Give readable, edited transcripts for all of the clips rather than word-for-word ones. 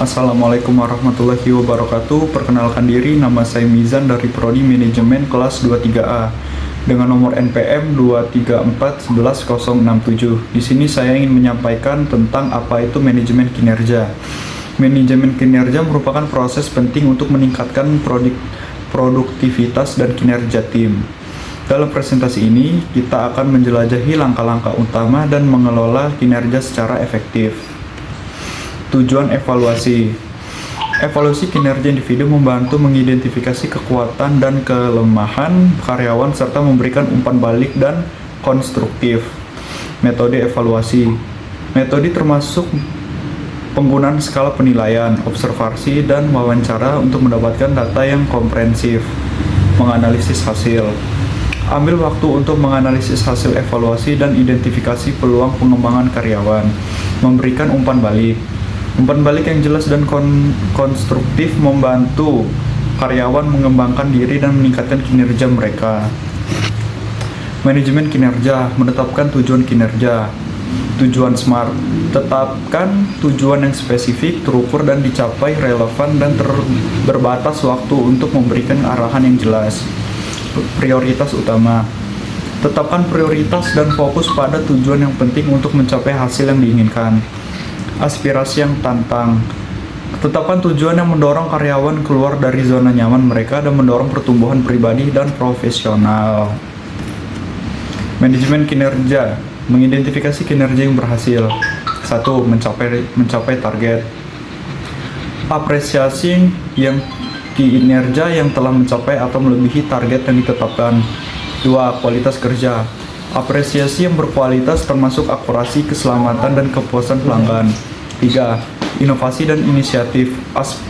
Assalamualaikum warahmatullahi wabarakatuh. Perkenalkan diri, nama saya Mizan dari Prodi Manajemen kelas 23A dengan nomor NPM 234111067. Di sini saya ingin menyampaikan tentang apa itu manajemen kinerja. Manajemen kinerja merupakan proses penting untuk meningkatkan produktivitas dan kinerja tim. Dalam presentasi ini, kita akan menjelajahi langkah-langkah utama dan mengelola kinerja secara efektif. Tujuan evaluasi. Evaluasi kinerja individu membantu mengidentifikasi kekuatan dan kelemahan karyawan serta memberikan umpan balik dan konstruktif. Metode evaluasi. Metode termasuk penggunaan skala penilaian, observasi, dan wawancara untuk mendapatkan data yang komprehensif. Menganalisis hasil. Ambil waktu untuk menganalisis hasil evaluasi dan identifikasi peluang pengembangan karyawan. Memberikan umpan balik. Umpan balik yang jelas dan konstruktif membantu karyawan mengembangkan diri dan meningkatkan kinerja mereka. Manajemen kinerja, menetapkan tujuan kinerja. Tujuan SMART, tetapkan tujuan yang spesifik, terukur dan dicapai, relevan dan berbatas waktu untuk memberikan arahan yang jelas. Prioritas utama, tetapkan prioritas dan fokus pada tujuan yang penting untuk mencapai hasil yang diinginkan. Aspirasi yang tantang, tetapkan tujuan yang mendorong karyawan keluar dari zona nyaman mereka dan mendorong pertumbuhan pribadi dan profesional. Manajemen kinerja, mengidentifikasi kinerja yang berhasil. 1. Mencapai target. Apresiasi yang kinerja yang telah mencapai atau melebihi target yang ditetapkan. 2. Kualitas kerja. Apresiasi yang berkualitas termasuk akurasi, keselamatan, dan kepuasan pelanggan. 3. Inovasi dan inisiatif.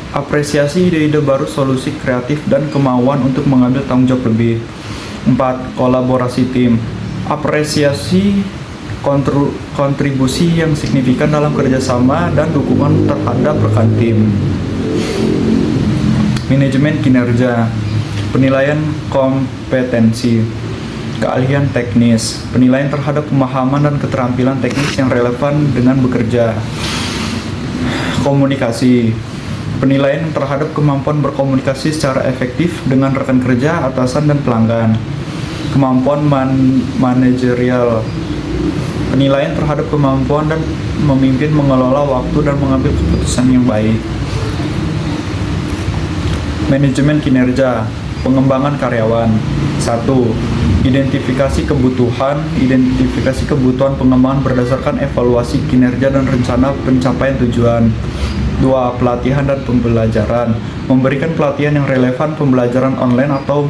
Apresiasi ide-ide baru, solusi kreatif, dan kemauan untuk mengambil tanggung jawab lebih. 4. Kolaborasi tim. Apresiasi kontribusi yang signifikan dalam kerjasama dan dukungan terhadap rekan tim. Manajemen kinerja. Penilaian kompetensi. Keahlian teknis, penilaian terhadap pemahaman dan keterampilan teknis yang relevan dengan bekerja. Komunikasi, penilaian terhadap kemampuan berkomunikasi secara efektif dengan rekan kerja, atasan, dan pelanggan. Kemampuan manajerial, penilaian terhadap kemampuan dan memimpin, mengelola waktu, dan mengambil keputusan yang baik. Manajemen kinerja, pengembangan karyawan. 1. Identifikasi kebutuhan pengembangan berdasarkan evaluasi kinerja dan rencana pencapaian tujuan. 2. Pelatihan dan pembelajaran, memberikan pelatihan yang relevan, pembelajaran online atau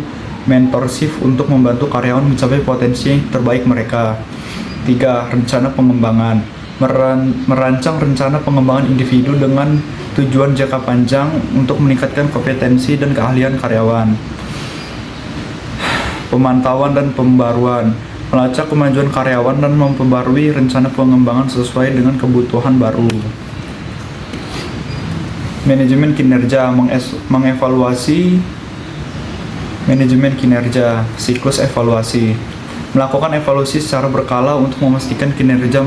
mentorship untuk membantu karyawan mencapai potensi terbaik mereka. 3. Rencana pengembangan, merancang rencana pengembangan individu dengan tujuan jangka panjang untuk meningkatkan kompetensi dan keahlian karyawan. Pemantauan dan pembaruan, melacak kemajuan karyawan dan memperbarui rencana pengembangan sesuai dengan kebutuhan baru. Manajemen kinerja, mengevaluasi. Manajemen kinerja, siklus evaluasi, melakukan evaluasi secara berkala untuk memastikan kinerja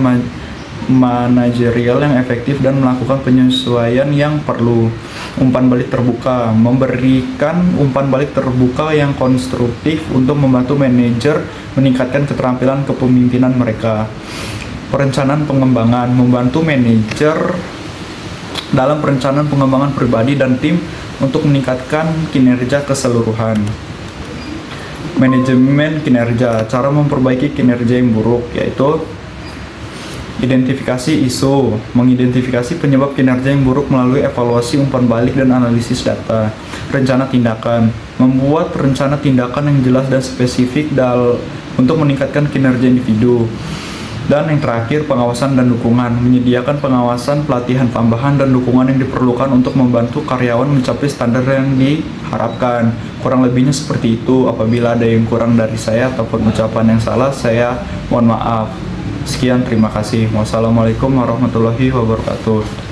manajerial yang efektif dan melakukan penyesuaian yang perlu. Umpan balik terbuka, memberikan umpan balik terbuka yang konstruktif untuk membantu manajer meningkatkan keterampilan kepemimpinan mereka. Perencanaan pengembangan, membantu manajer dalam perencanaan pengembangan pribadi dan tim untuk meningkatkan kinerja keseluruhan. Manajemen kinerja, cara memperbaiki kinerja yang buruk, yaitu identifikasi isu, mengidentifikasi penyebab kinerja yang buruk melalui evaluasi, umpan balik, dan analisis data. Rencana tindakan, membuat rencana tindakan yang jelas dan spesifik untuk meningkatkan kinerja individu. Dan yang terakhir, pengawasan dan dukungan, menyediakan pengawasan, pelatihan tambahan, dan dukungan yang diperlukan untuk membantu karyawan mencapai standar yang diharapkan. Kurang lebihnya seperti itu. Apabila ada yang kurang dari saya ataupun ucapan yang salah, saya mohon maaf. Sekian, terima kasih. Wassalamualaikum warahmatullahi wabarakatuh.